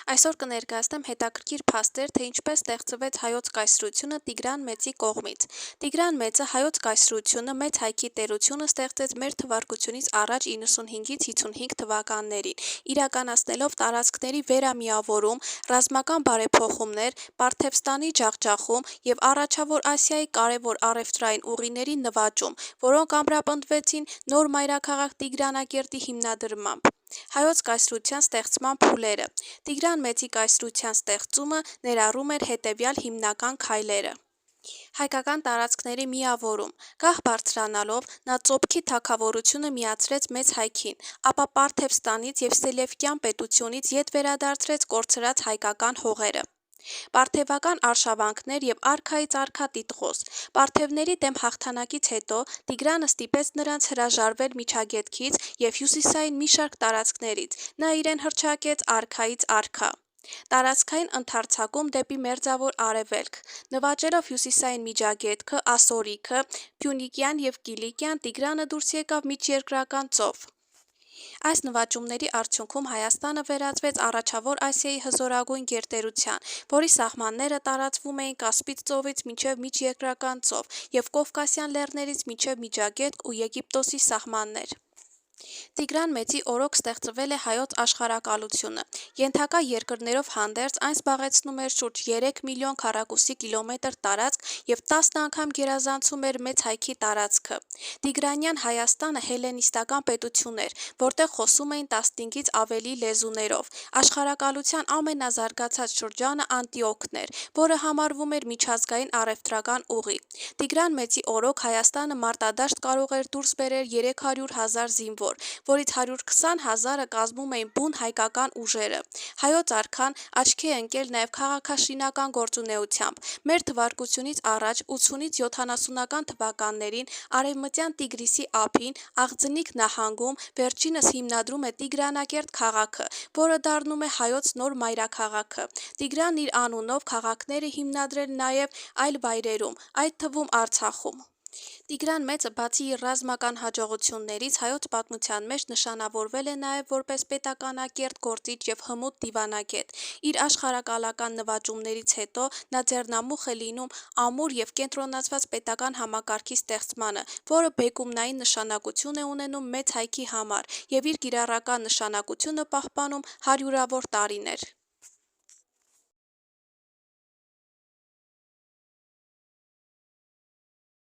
Այսօր կներկայացնեմ հետաքրքիր փաստեր, թե ինչպես ստեղծվեց հայոց կայսրությունը Տիգրան Մեծի կողմից։ Տիգրան Մեծը հայոց կայսրությունը մեծ հայքի տերությունը ստեղծեց մեր թվարկությունից առաջ 95-ից 55 թվականներին, իրականացնելով տարածքների վերամիավորում, ռազմական բարեփոխումներ, Պարթևստանի ջախջախում եւ առաջավոր Ասիայի կարևոր առևտրային ուղիների նվաճում, որոնք ամրապնդվեցին նոր մայրաքաղաք Տիգրանակերտի հիմնադրմամբ։ Հայոց կայսրության ստեղծման փուլերը։ Տիգրան Մեծի կայսրության ստեղծումը ներառում էր հետևյալ հիմնական քայլերը. Հայկական տարածքների միավորում, գահ բարձրանալով նա ծոփքի թագավորությունը միացրեց մեծ հայքին, ապա Պարթևստանից եւ Սելևկյան պետությունից ետ վերադարձրեց կորցրած հայկական հողերը։ Պարթևական արշավանքներ եւ արքայից արքա տիտղոս։ Պարթևների դեմ հաղթանակից հետո Տիգրանը ստիպեց նրանց հրաժարվել Միջագետքից եւ հյուսիսային մի շարք տարածքներից, նա իրեն հռչակեց արքայից արքա։ Տարածքային ընդարձակում դեպի մերձավոր արևելք, նվաճելով հյուսիսային Միջագետքը, Ասորիքը, Փյունիկյան եւ Կիլիկիան Տիգրանը դուրս եկավ Միջերկրական ծով։ Այս նվաճումների արդյունքում Հայաստանը վերածվեց առաջավոր Ասիայի հզորագույն գերտերության, որի սահմանները տարածվում էին Կասպից ծովից մինչև Միջերկրական ծով եւ Կովկասյան լեռներից մինչև Միջագետք ու Եգիպտոսի սահմաններ։ Տիգրան Մեծի օրոք ստեղծվել է հայոց աշխարհակալությունը։ Ենթակա երկրներով հանդերձ այն զբաղեցնում էր շուրջ 3 միլիոն քառակուսի կիլոմետր տարածք եւ 10 անգամ գերազանցում էր մեծ հայքի տարածքը։ Տիգրանյան Հայաստանը հելլենիստական պետություն էր, որտեղ խոսում էին 15-ից ավելի լեզուներով։ Աշխարհակալության ամենազարգացած շրջանը Անտիոքն էր, որը համարվում էր միջազգային առևտրական ուղի։ Տիգրան Մեծի օրոք Հայաստանը մարտադաշտ կարող էր դուրս բերել 300,000 զինվոր, որից 120,000-ը կազմում էին բուն հայկական ուժերը։ Հայոց արքան աչքի է ընկել նաև քաղաքաշինական գործունեությամբ։ Մեր թվարկությունից առաջ 80-ից 70-ական թվականներին Արևմտյան Տիգրիսի ափին Աղձնիկ նահանգում վերջինս հիմնադրում է Տիգրանակերտ քաղաքը, որը դառնում է հայոց նոր մայրաքաղաքը։ Տիգրանն իր անունով քաղաքներ է հիմնադրել նաև այլ վայրերում, այդ թվում Արցախում։ Տիգրան Մեծը բացի իր ռազմական հաջողություններից հայոց պատմության մեջ նշանավորվել է նաև որպես պետականակերտ գործիչ եւ հմուտ դիվանագետ։ Իր աշխարհակալական նվաճումներից հետո նա ձեռնամուխ է լինում ամուր եւ կենտրոնացված պետական համակարգի ստեղծմանը, որը բեկումնային նշանակություն է ունենում մեծ հայքի համար եւ իր կիրառական նշանակությունը պահպանում հարյուրավոր տարիներ։